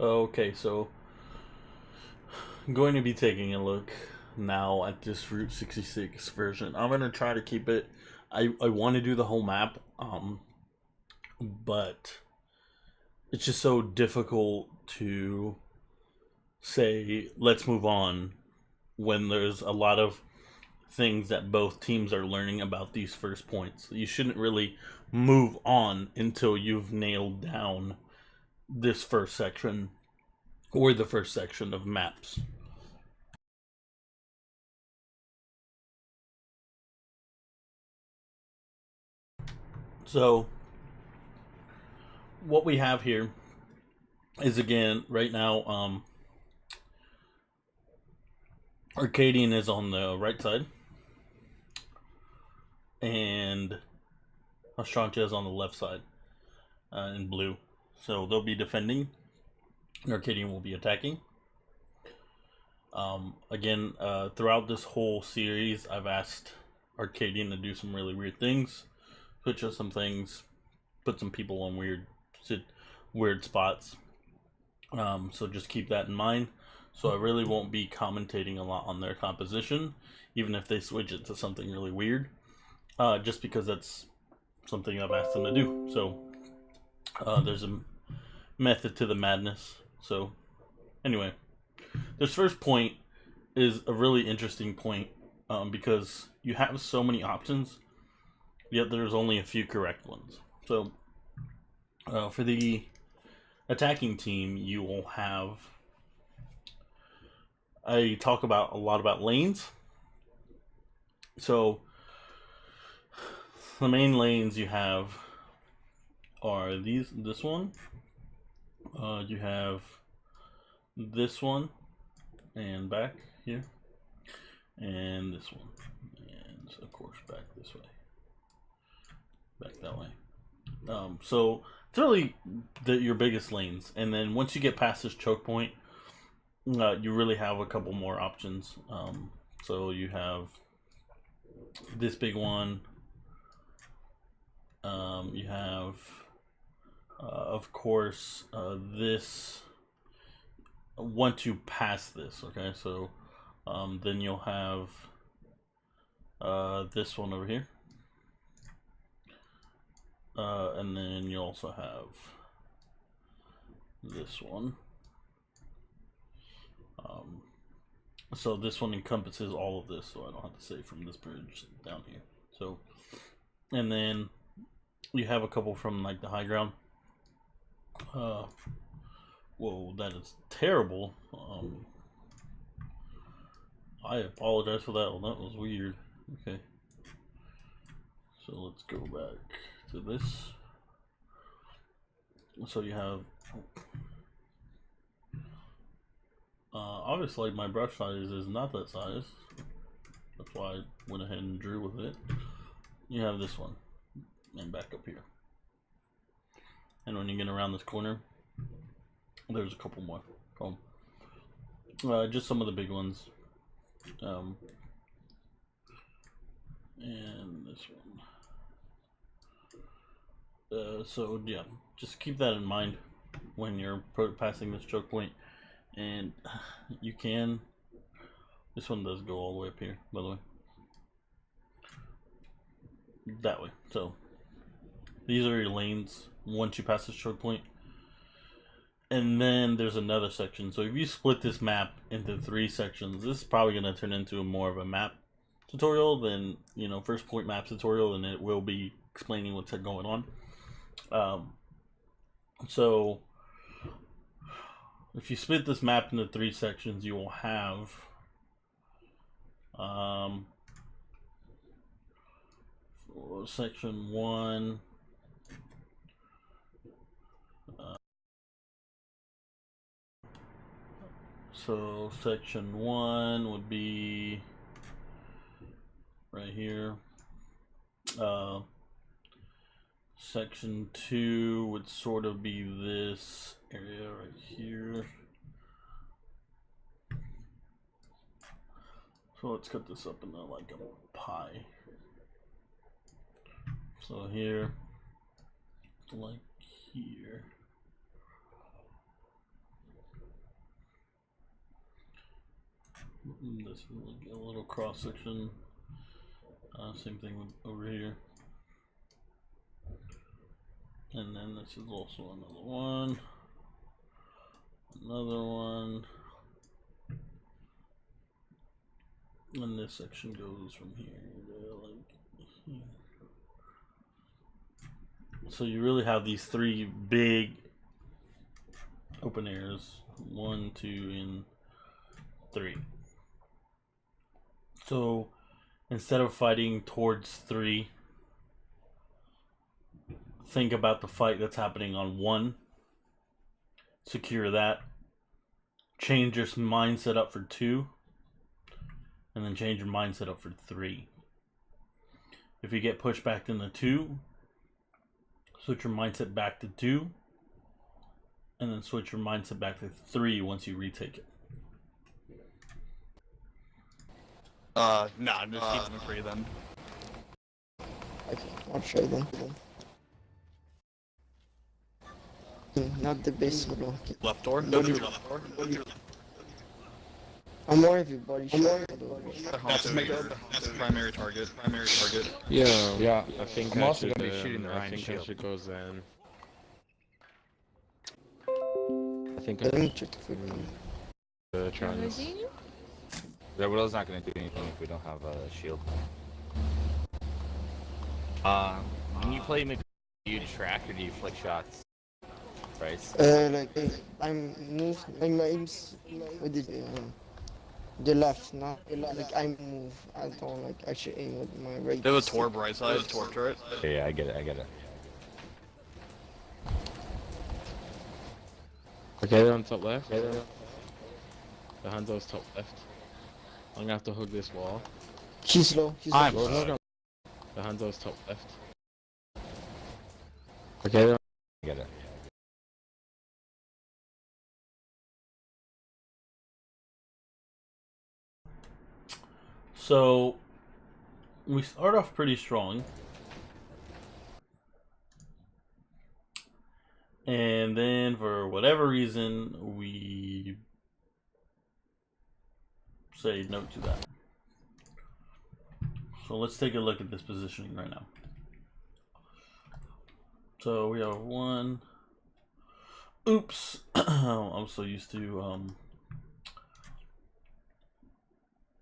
Okay, so I'm going to be taking a look now at this Route 66 version. I'm gonna try to keep it. I want to do the whole map, but it's just so difficult to say let's move on when there's a lot of things that both teams are learning about these first points. You shouldn't really move on until you've nailed down this first section or the first section of maps. So, what we have here is again right now Arcadian is on the right side and Astrantia is on the left side in blue. So they'll be defending and Arcadian will be attacking. Again, throughout this whole series, I've asked Arcadian to do some really weird things, switch up some things, put some people on weird spots. So just keep that in mind. So I really won't be commentating a lot on their composition, even if they switch it to something really weird, just because that's something I've asked them to do. So there's a method to the madness. So anyway, this first point is a really interesting point because you have so many options, yet there's only a few correct ones. So for the attacking team, you will have. I talk about a lot about lanes. So the main lanes you have are this one. You have this one and back here, and this one, and of course back this way, back that way. So it's really your biggest lanes, and then once you get past this choke point, you really have a couple more options. So you have this big one. You have, of course, this. Once you pass this, okay, so then you'll have this one over here. And then you also have this one. So this one encompasses all of this, so I don't have to say from this bridge down here. So, and then you have a couple from like the high ground. Whoa, that is terrible. I apologize for that one. That was weird. Okay. So let's go back to this. So you have obviously my brush size is not that size. That's why I went ahead and drew with it. You have this one and back up here. And when you get around this corner, there's a couple more. Just some of the big ones. And this one. So yeah, just keep that in mind when you're passing this choke point. And you can. This one does go all the way up here, by the way. That way. So these are your lanes once you pass this choke point. And then there's another section. So if you split this map into 3 sections, this is probably going to turn into more of a map tutorial than, first point map tutorial, and it will be explaining what's going on. So if you split this map into 3 sections, you will have section 1. So section 1 would be right here. Section 2 would sort of be this area right here. So let's cut this up into like a pie. So here, like here. This is like a little cross section. Same thing with over here. And then this is also another one. Another one. And this section goes from here to like here. So you really have these three big open airs. 1, 2, and 3. So instead of fighting towards 3, think about the fight that's happening on 1. Secure that. Change your mindset up for 2. And then change your mindset up for 3. If you get pushed back into 2, switch your mindset back to 2. And then switch your mindset back to 3 once you retake it. Nah, just keep them free then. Okay, I'll show them. Not the best one. Left door? Go to left door. I'm more everybody. That's the primary target. Yeah, I think I'm I also should, gonna be shooting the I Ryan think I shield. should go Zen. I think Let me check for me. try this. The Willow's not gonna do anything if we don't have a shield. When you play McGee, do you track or do you flick shots? Right? Like I'm move. Like my aim's with the left, not like I move. I don't like actually aim with my right. They have a Torb right side, Torb turret. Yeah, I get it. Okay, they're on top left. The Hanzo's top left. I'm gonna have to hug this wall. She's low. She's I'm low. low. The Hanzo's top left. Okay, they're I get it. So we start off pretty strong. And then for whatever reason we say no to that. So let's take a look at this positioning right now. So we have 1. Oops. I'm so used to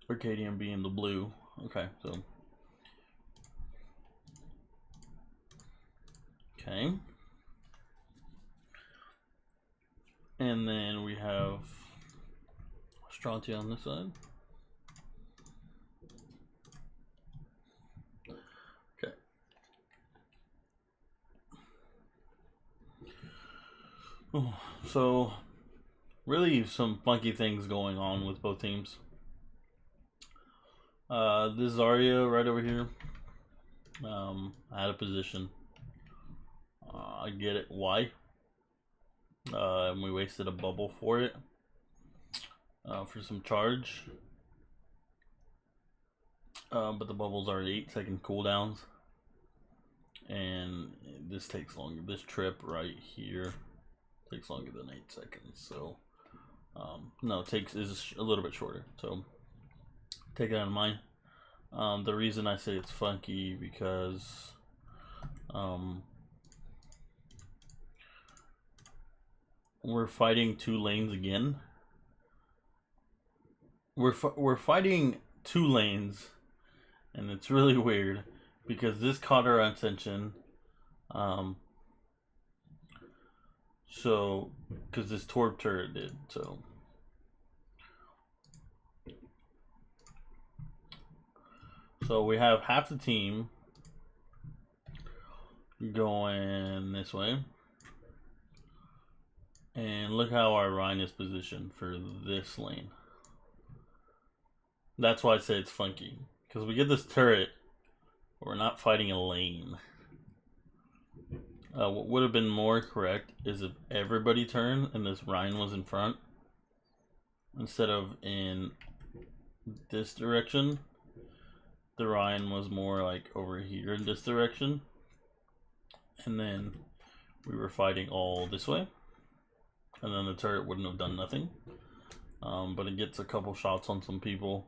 Arcadian being the blue. Okay, so okay. And then we have Strontia on this side. Okay. Oh, so really some funky things going on with both teams. This Zarya right over here. Out of position. I get it. Why? And we wasted a bubble for it. For some charge. But the bubbles are 8-second cooldowns. And this takes longer. This trip right here takes longer than 8 seconds. So, no, is a little bit shorter. So, take it out of mind. The reason I say it's funky because we're fighting 2 lanes again. We're fighting 2 lanes, and it's really weird because this caught our attention. So because this Torb turret did so. So we have half the team going this way. And look how our Rhine is positioned for this lane. That's why I say it's funky. Because we get this turret, but we're not fighting a lane. What would have been more correct is if everybody turned and this Rhine was in front. Instead of in this direction. The Rhine was more like over here in this direction. And then we were fighting all this way. And then the turret wouldn't have done nothing. but it gets a couple shots on some people.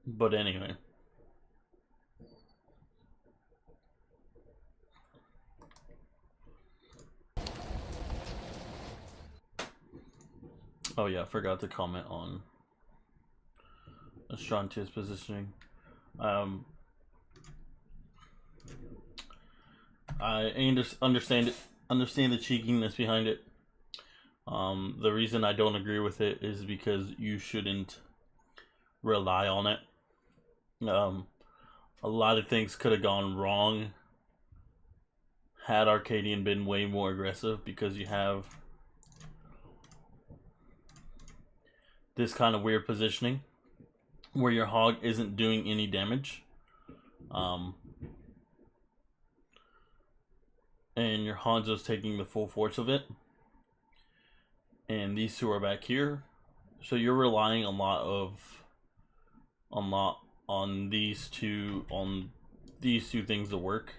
But anyway. Oh yeah, I forgot to comment on Estrantia's positioning. I understand it. Understand the cheekiness behind it. The reason I don't agree with it is because you shouldn't rely on it. A lot of things could have gone wrong had Arcadian been way more aggressive, because you have this kind of weird positioning where your hog isn't doing any damage. And your Hanzo's taking the full force of it. And these two are back here. So you're relying a lot on these two things to work.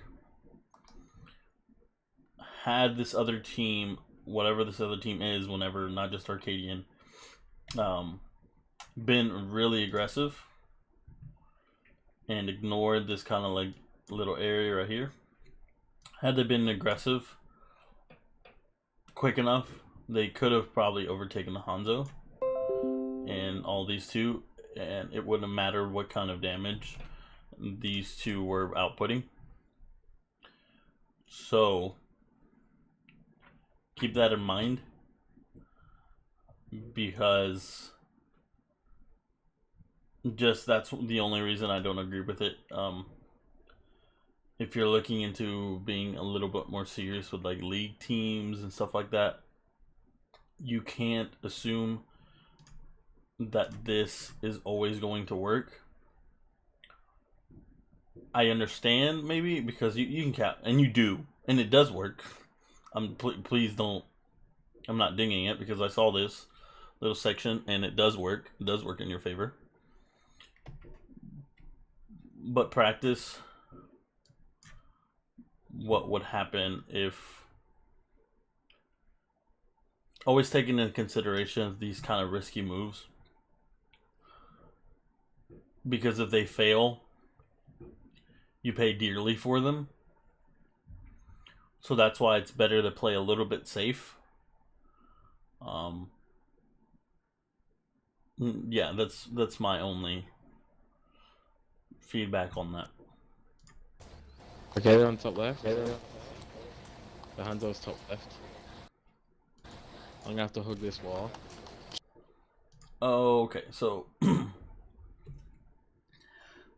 Had this other team, whatever this other team is, whenever, not just Arcadian, been really aggressive and ignored this kind of like little area right here. Had they been aggressive quick enough, they could have probably overtaken the Hanzo and all these two, and it wouldn't have mattered what kind of damage these two were outputting. So keep that in mind, because just that's the only reason I don't agree with it. If you're looking into being a little bit more serious with like league teams and stuff like that, you can't assume that this is always going to work. I understand maybe because you can cap, and you do, and it does work. Please don't. I'm not dinging it, because I saw this little section and it does work. It does work in your favor. But practice what would happen if, always taking into consideration these kind of risky moves, because if they fail, you pay dearly for them. So that's why it's better to play a little bit safe. Yeah, that's my only feedback on that. Okay, they're on top left. The Hanzo's top left. I'm gonna have to hug this wall. Okay, so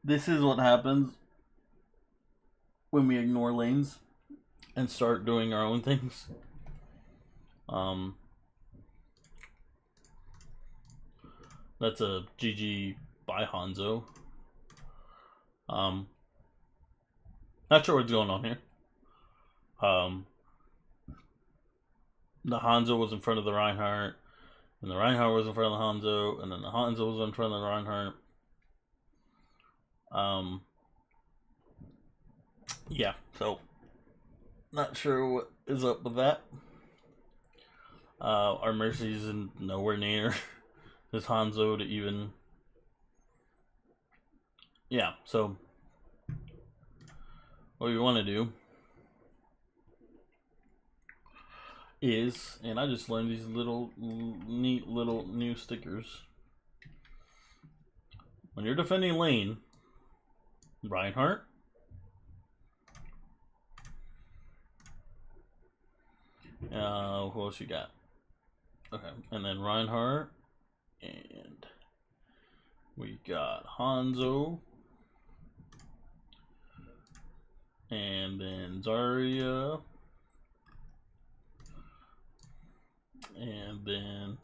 this is what happens when we ignore lanes and start doing our own things. That's a GG by Hanzo. Not sure what's going on here. The Hanzo was in front of the Reinhardt, and the Reinhardt was in front of the Hanzo, and then the Hanzo was in front of the Reinhardt. Yeah, so not sure what is up with that. Our Mercy's nowhere near this Hanzo to even. Yeah, so what we want to do is, and I just learned these neat little new stickers. When you're defending lane, Reinhardt, who else you got? Okay, and then Reinhardt, and we got Hanzo, and then Zarya, and then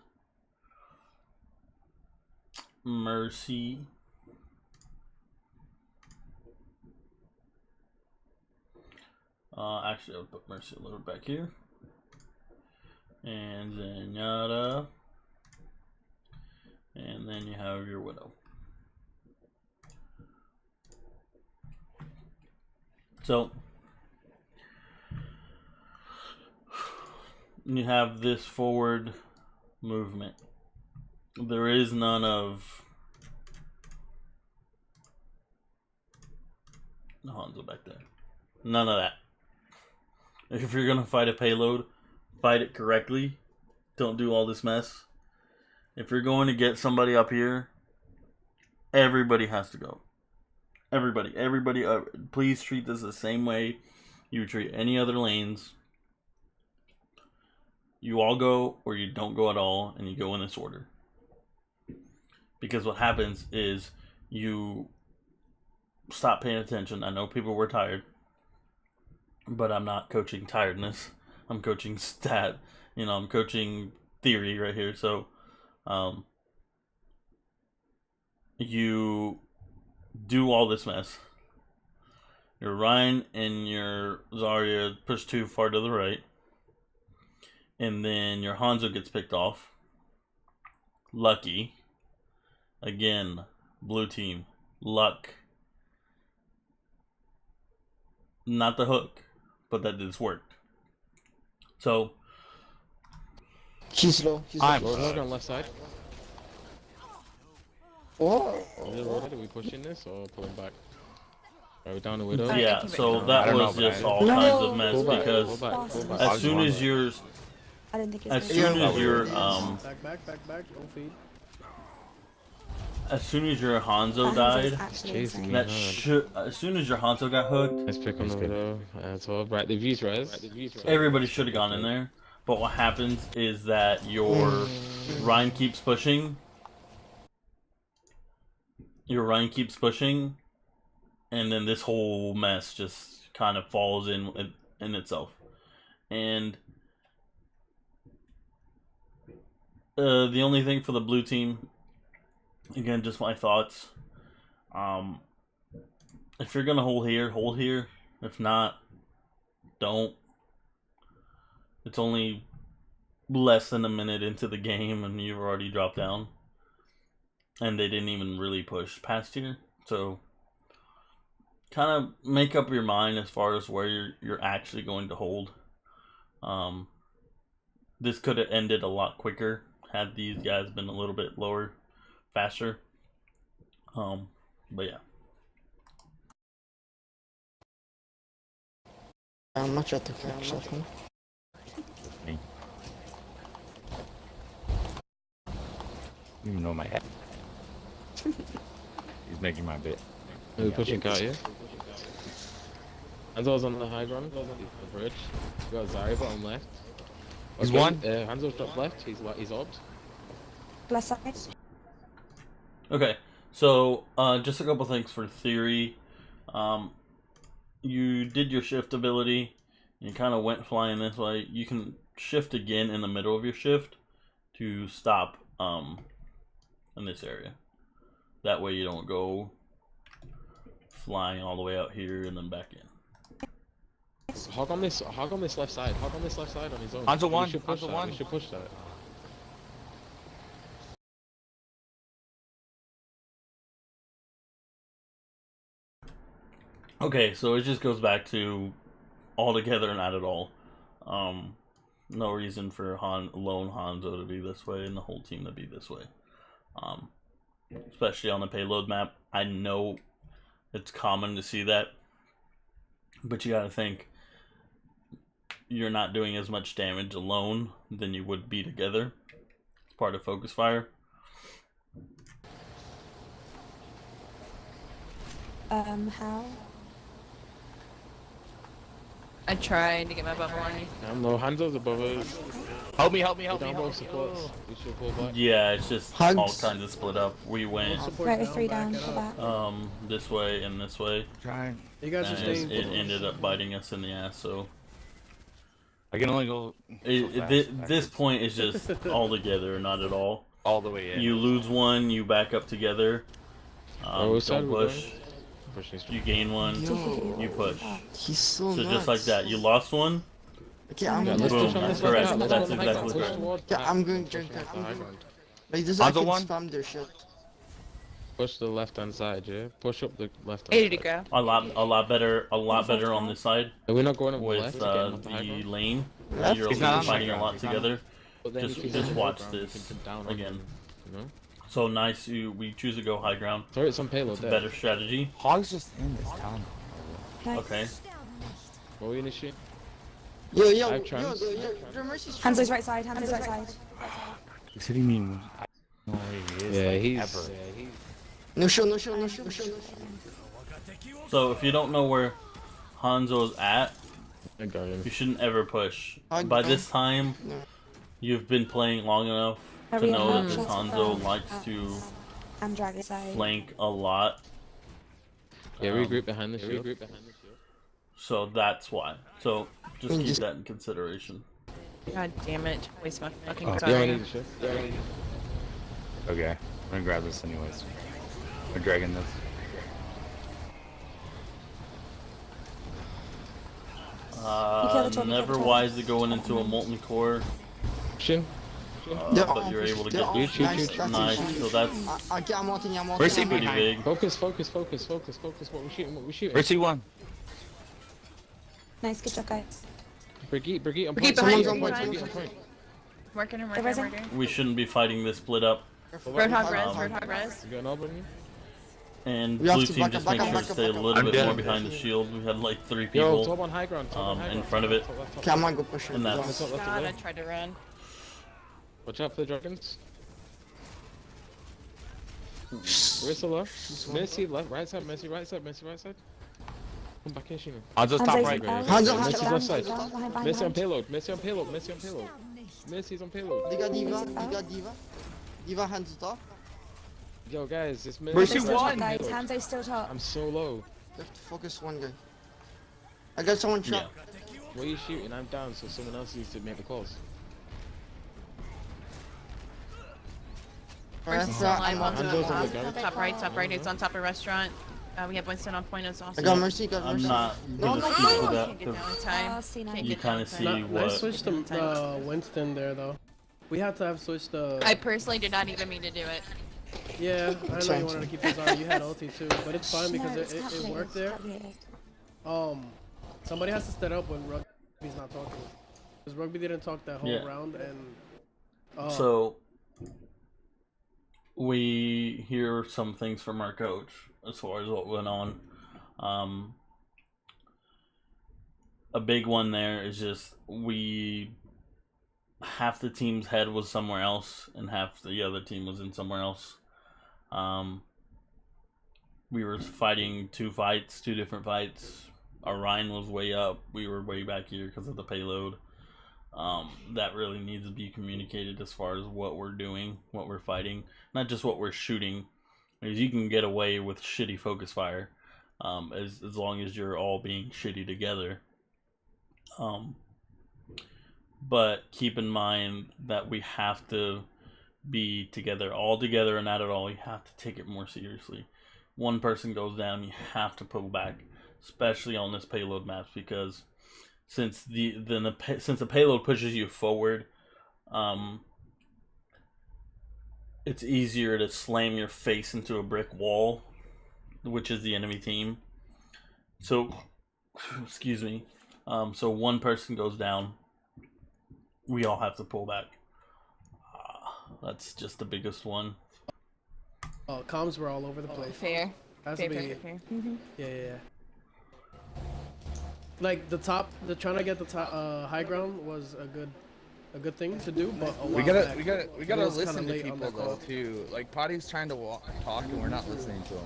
Mercy, actually I'll put Mercy a little back here, and Zenyatta, and then you have your Widow. So you have this forward movement. There is none of Hanzo back there. None of that. If you're gonna fight a payload, fight it correctly. Don't do all this mess. If you're going to get somebody up here, everybody has to go. Everybody. Please treat this the same way you treat any other lanes. You all go, or you don't go at all, and you go in this order. Because what happens is you stop paying attention. I know people were tired, but I'm not coaching tiredness. I'm coaching stat. I'm coaching theory right here. So, you do all this mess. Your Ryan and your Zarya push too far to the right. And then your Hanzo gets picked off. Lucky. Again, blue team. Luck. Not the hook, but that this worked. So. She's low. I'm loaded on left side. Whoa. Is it loaded? Are we pushing this or pulling back? Are we down the widow? Yeah, so that don't was know, just but all No. kinds of mess Pull back, because pull back. as soon as you're I didn't think it as was soon gonna as your Don't feed. as soon as your Hanzo That died, is actually Chasing insane. me. that should as soon as your Hanzo got hooked, Let's pick on the widow. So right, the views res. everybody should have gone in there. But what happens is that your Ryan keeps pushing. Your Ryan keeps pushing, and then this whole mess just kind of falls in itself. And the only thing for the blue team, again, just my thoughts. If you're gonna hold here, hold here. If not, don't. It's only less than a minute into the game, and you've already dropped down. And they didn't even really push past here, so kind of make up your mind as far as where you're actually going to hold. This could have ended a lot quicker had these guys been a little bit lower, faster. But yeah. I'm not sure to catch that one. You even know my head. He's making my bit. Are we pushing out here? Hanzo's on the high ground, the bridge. We got Zarya on left. He's one. Hanzo's dropped left. He's orbed. Left side. Okay, so just a couple things for theory. You did your shift ability. You kind of went flying this way. You can shift again in the middle of your shift to stop in this area. That way you don't go flying all the way out here and then back in. Hog on this left side. Hog on this left side on his own. Hanzo one, We should push Hanzo that. one. We should push that. Okay, so it just goes back to all together, not at all. No reason for lone Hanzo to be this way and the whole team to be this way. Especially on the payload map. I know it's common to see that, but you gotta think you're not doing as much damage alone than you would be together. It's part of focus fire. How? I tried to get my bubble on you. No, Hanzo's above us. Help me. We down both supports. We should pull back. Yeah, it's just Hugs. all kinds of split up. We went Right with 3 down for that. this way and this way. Trying. You guys are And staying. it ended up biting us in the ass. So I can only go this point is just all together, not at all. all the way in. You lose one, you back up together. which side Don't are we push. going? Pushing You gain one, Yo, you push. he's so So nuts. just like that, you lost one. Okay, I'm Yeah, gonna let's Boom, push on that's this correct. left side. That's Let's exactly push correct. towards Yeah, back. I'm going Push to on the high ground. like this. I Hanzo can one. spam their shit. Push the left hand side, yeah. Push up the left 80 hand to side. go. A lot better on this side Are we not going up the left with to get him off the high the ground? lane. Left? You're He's not on fighting high a ground, lot he's not together. But then if he's Just on the watch high ground, this we can put down on again. him, you know? So nice. We choose to go high ground. Turret's on payload It's a there. better strategy. Hog's just in this town. Nice. Okay. What are we initiating? Yo, I yo, have yo, trans. the Mercy's Hanzo's right side. Hanzo's right side. What do you mean? I don't know where he is. Yeah, like, he's. ever. Yeah, he's. No show, no show, no show, no show. So if you don't know where Hanzo's at, I got him. you shouldn't ever push. I By don't- this time, No. you've been playing long enough to Hurry know up, that this shots Hanzo from likes us to and Dragon side. flank a lot. Yeah, Um, regroup behind the shield. So that's why. So just keep Just- that in consideration. God damn it. Waste my fucking Oh. Yeah, I time. need the shield. Yeah, I need Okay, I'm gonna grab this anyways. We're dragging this. kill the torp, you kill Never the torp. wise to going into a molten core, Shin. They're but all you're able to they're get all- this nice, shoot. that's nice. it. So that's I'm wanting, I'm wanting. Where's he pretty behind? big. Focus, focus, focus, focus, focus. What we shooting? What we shooting? Where's C1? Nice, good job, guys. Brigitte on Brigitte point. behind you, Brigitte behind on point. Working him, They're working, rising. working. We shouldn't be fighting this split up. Roadhog res, Um, Roadhog res. You got an elbow in you? And We have blue to team back just up, make back sure up, to stay a back up. little I'm bit dead. more behind the shield. We had like 3 Yo, people top on high ground. Top on high in ground. front of it. Top left, top Okay, I'm left. gonna go push it. And that's- Top left, top God, I left. tried to run. Watch out for the dragons. Where's the left? Mercy left, right side, Mercy right side, Mercy right side. Come back here, Sheena. Hanzo's top Hanzo's right. down, Hanzo, Hanzo's Hanzo, down, left side. down, behind, Mercy on behind. payload, Mercy on payload, Mercy on payload. Mercy's on payload. They got Diva, they got Diva. Diva hands top. Yo, guys, it's Mercy. Where's Hanzo's she still top, won? guys. Hanzo's still top. I'm so low. Left focus one guy. I got someone Yeah. trapped. What are you shooting? I'm down, so someone else needs to make the calls. Mercy's still alive. I'm on One's Hanzo's on on the top, gun. top right, top right. It's on top of restaurant. We have Winston on point as well. I got Mercy, got I'm Mercy. not No, gonna no, speak no. to that Can't get 'cause down in time. Oh, C9. Can't you get kind down of in see time. Nice what. switch to Winston there though. We had to have switched the. I personally did not even mean to do it. Yeah, I know you wanted to keep this on. You had ulti too, but it's fine because No, it's it calculated, worked it's there. calculated. Somebody has to step up when Rugby's not talking. Because Rugby didn't talk that whole Yeah. round, and So we hear some things from our coach as far as what went on. A big one there is just half the team's head was somewhere else and half the other team was in somewhere else. We were fighting two different fights. Orion was way up. We were way back here because of the payload. That really needs to be communicated as far as what we're doing, what we're fighting, not just what we're shooting. Because you can get away with shitty focus fire, as long as you're all being shitty together. But keep in mind that we have to be together, all together, and not at all. You have to take it more seriously. One person goes down, you have to pull back, especially on this payload maps, because since the payload pushes you forward, it's easier to slam your face into a brick wall, which is the enemy team. So, excuse me. So one person goes down, we all have to pull back. That's just the biggest one. comms were all over the place. Fair. Has Fair, to fair, be, fair, fair. yeah. Like the trying to get the top, high ground was a good thing to do, but a while We back, gotta it was listen kinda to late on people that though call. too. Like Potty's trying to talk and we're not listening to him.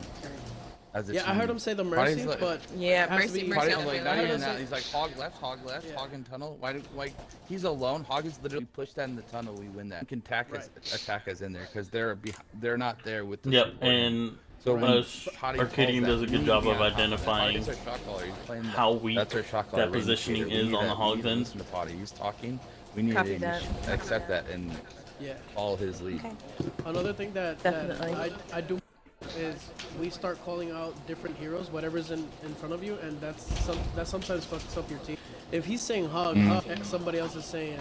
As a Yeah, I heard team. him say the Potty's mercy, like- but Yeah, it has to Mercy, be- Mercy Potty, on the like way. not I even heard that. him He's like hog left, Yeah. hog in tunnel. Why? Like he's alone. Hog is literally push that in the tunnel. We win that. We can attack us in there because they're not there with the Yep, support. and So when Potty calls Arcadian that, does a we good need job to be of on top that. identifying Potty's our shot caller. He's playing how weak that's our shot caller that positioning indicator. We is need on the to- we hog need to end. listen to Potty. He's talking. We need Copy to that. accept that and yeah. follow his lead. Okay. Another thing that Definitely. I do is we start calling out different heroes, whatever's in front of you, and that sometimes fucks up your team. If he's saying hog, somebody else is saying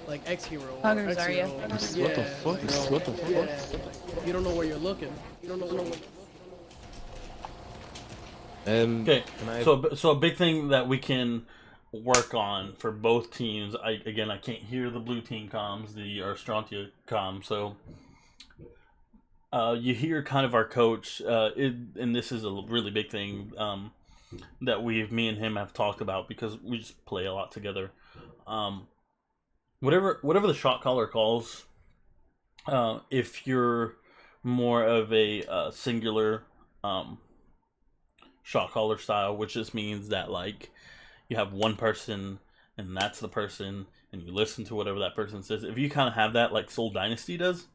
like X hero. Or Hugger X Zarya. hero. What the Yeah, fuck? you know, What the fuck? yeah. You don't know where you're looking. You don't know. Okay, Can I- so a big thing that we can work on for both teams. I can't hear the blue team comms, the Arstrantia comm. So you hear kind of our coach, and this is a really big thing that me and him have talked about because we just play a lot together. Whatever the shot caller calls, if you're more of a singular shot caller style, which just means that like you have one person and that's the person and you listen to whatever that person says. If you kind of have that like Soul Dynasty does,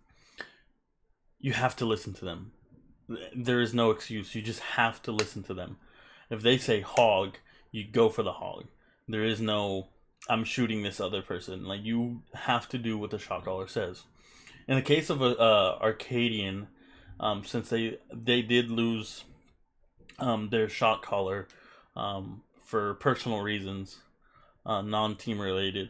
you have to listen to them. There is no excuse. You just have to listen to them. If they say hog, you go for the hog. There is no I'm shooting this other person. Like you have to do what the shot caller says. In the case of Arcadian, since they did lose their shot caller for personal reasons, non-team related.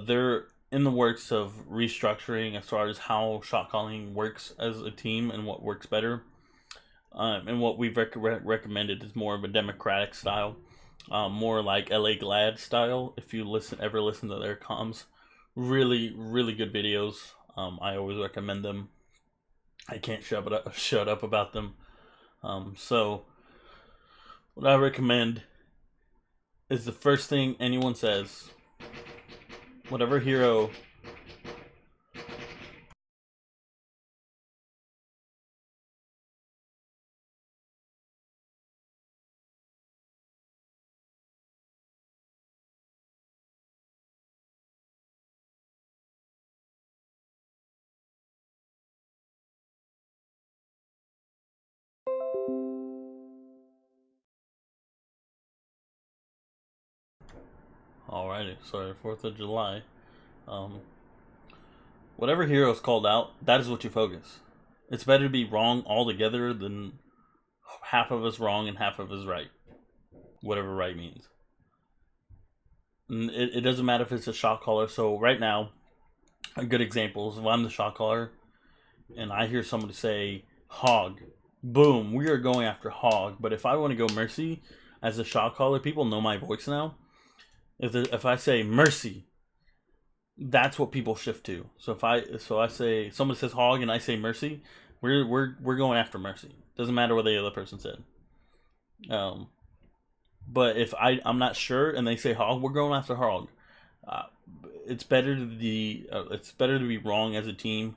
They're in the works of restructuring as far as how shot calling works as a team and what works better. And what we've recommended is more of a democratic style, more like LA Glad style. If you ever listen to their comms, really good videos. I always recommend them. I can't shut up about them. So what I recommend is the first thing anyone says, whatever hero Alrighty, sorry, 4th of July. Whatever hero is called out, that is what you focus. It's better to be wrong altogether than half of us wrong and half of us right. Whatever right means. And it doesn't matter if it's a shot caller. So right now, a good example is if I'm the shot caller and I hear somebody say hog, boom, we are going after hog. But if I want to go mercy as a shot caller, people know my voice now. If I say mercy, that's what people shift to. So if I say somebody says hog and I say mercy, we're going after mercy. Doesn't matter what the other person said. But if I'm not sure and they say hog, we're going after hog. It's better to be wrong as a team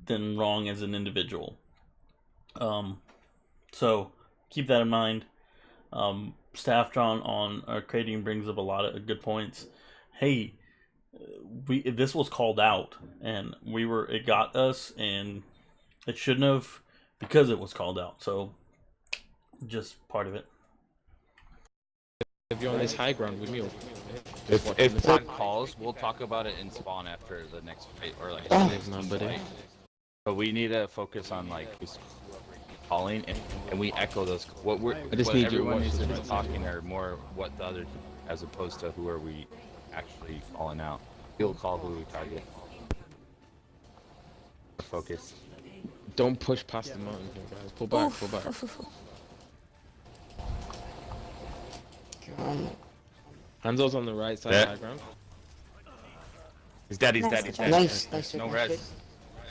than wrong as an individual. So keep that in mind. Staff John on Arcadian brings up a lot of good points. Hey, this was called out, and it got us, and it shouldn't have because it was called out. So, just part of it. If you're on this high ground with me, If Todd calls, we'll talk about it in spawn after the next fight or like the next fight. But we need to focus on like just calling and we echo those. What everyone needs to be talking are more what the other, as opposed to who are we actually calling out. We'll call who we target. Focus. Don't push past the mountain here, guys. Pull back, pull back. Hanzo's on the right side of the high ground. He's dead, he's dead, he's dead. Nice. No res.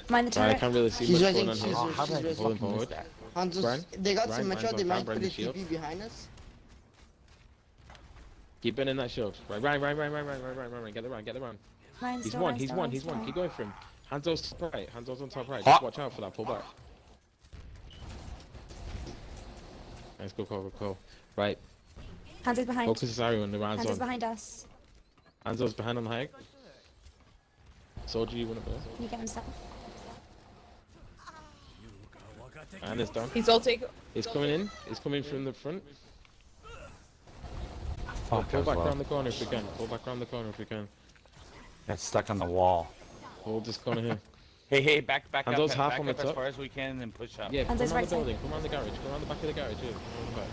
Mind the Right, I turret. can't really see He's what's resing, going on here. How did I he's Pulling fucking miss forward. that? Hanzo's, Brian? they got Brian, so much Brian, out, they might Brian, put a shield. TP behind us. Keep it in that shield. Right. Get the run. Mine's He's still, one, mine's he's still, one, mine's he's one. still. Keep going for him. Hanzo's top right. Hanzo's on top right. Hot. Just watch out for that. Pull back. Nice, go. Right. Hanzo's behind. Focus Cesario on the round Hanzo's zone. behind us. Hanzo's behind on the high. Soldier, you wanna go? You get himself. And it's done. He's all take. He's coming in. He's coming from the front. Fuck, Pull as back well. around the corner if we can. Pull back around the corner if we can. Got stuck on the wall. Hold this corner here. Hey, back up, Hanzo's half back on the up as top. far as we can and then push up. Yeah, And come there's around right the side. building. Come around the garage. Come around the back of the garage here. Come around the back.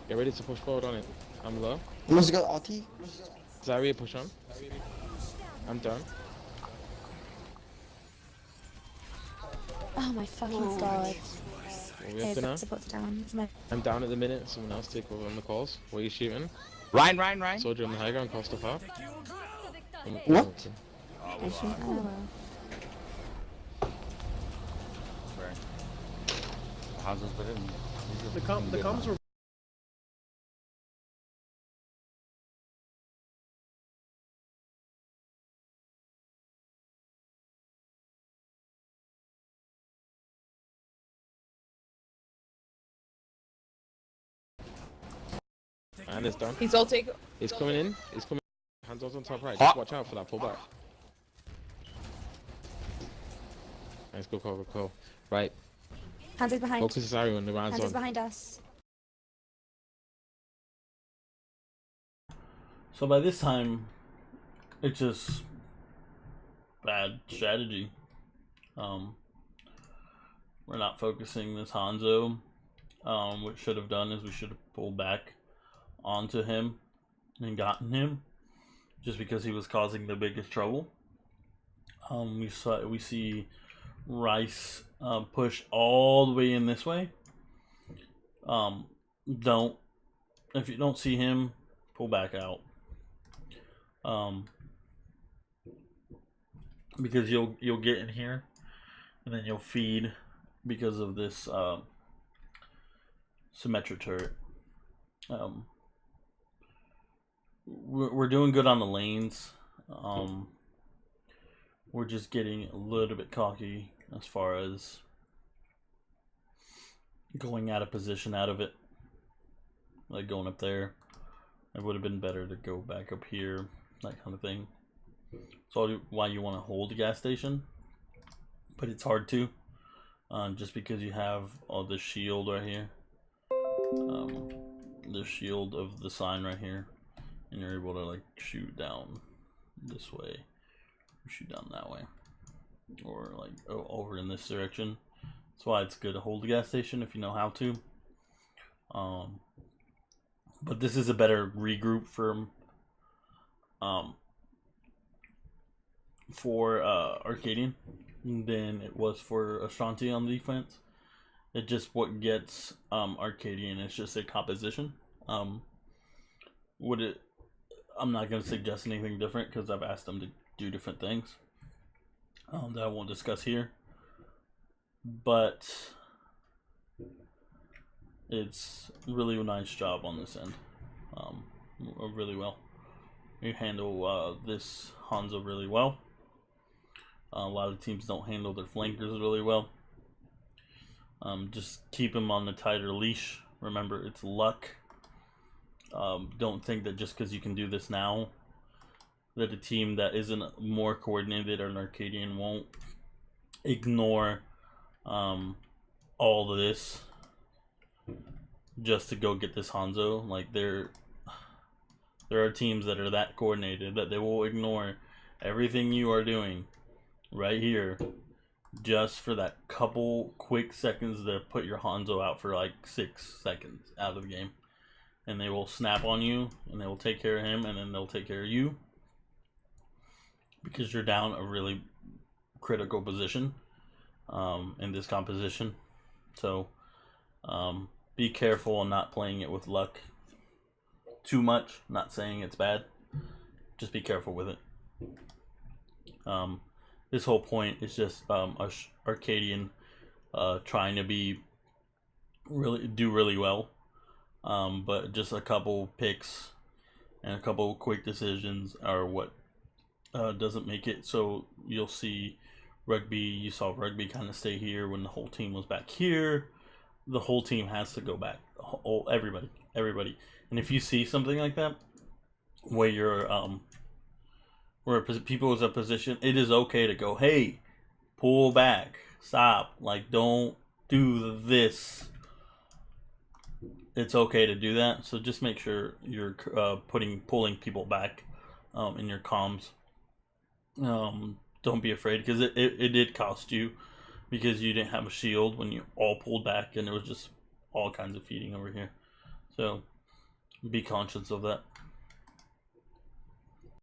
Get ready to push forward on it. I'm low. Almost got ulti. Zarya, push on. I'm done. Oh my fucking god. What we have to now? Support's down. It's my- I'm down at the minute. Someone else take over on the calls. Where are you shooting? Ryan. Soldier on the high ground, cost of half. What? Oh well. Hanzo's better than The comms were. And it's done. He's all take. It's coming in. It's coming. Hanzo's on top right. Hot. Just watch out for that pullback. Nice, go. Right. Hands is behind. Focus Zarya when the round's Hands is on. behind us. So by this time, it's just bad strategy. We're not focusing this Hanzo. What we should have done is we should have pulled back onto him and gotten him, just because he was causing the biggest trouble. We see Rice push all the way in this way. If you don't see him, pull back out. Because you'll get in here, and then you'll feed because of this Symmetra turret. We're doing good on the lanes. We're just getting a little bit cocky as far as going out of position out of it. Like going up there. It would have been better to go back up here, that kind of thing. So why you want to hold the gas station, but it's hard to, just because you have all this shield right here, the shield of the sign right here, and you're able to like shoot down this way, or shoot down that way, or like over in this direction. That's why it's good to hold the gas station if you know how to. But this is a better regroup for Arcadian than it was for Ashanti on the defense. It just what gets Arcadian is just a composition. I'm not going to suggest anything different because I've asked them to do different things that I won't discuss here. But it's really a nice job on this end. Really well. You handle this Hanzo really well. A lot of teams don't handle their flankers really well. Just keep him on the tighter leash. Remember, it's luck. Don't think that just because you can do this now, that a team that isn't more coordinated or an Arcadian won't ignore all of this just to go get this Hanzo. Like there are teams that are that coordinated that they will ignore everything you are doing right here just for that couple quick seconds to put your Hanzo out for like 6 seconds out of the game, and they will snap on you and they will take care of him, and then they'll take care of you because you're down a really critical position in this composition. So be careful on not playing it with luck too much. Not saying it's bad, just be careful with it. This whole point is just Arcadian trying to do really well, but just a couple picks and a couple quick decisions are what doesn't make it. So you'll see you saw Rugby kind of stay here when the whole team was back here. The whole team has to go back. Everybody. And if you see something like that, where you're where people is a position, it is okay to go, hey, pull back, stop, like don't do this. It's okay to do that. So just make sure you're pulling people back in your comms. Don't be afraid, because it did cost you, because you didn't have a shield when you all pulled back, and there was just all kinds of feeding over here. So Be conscious of that.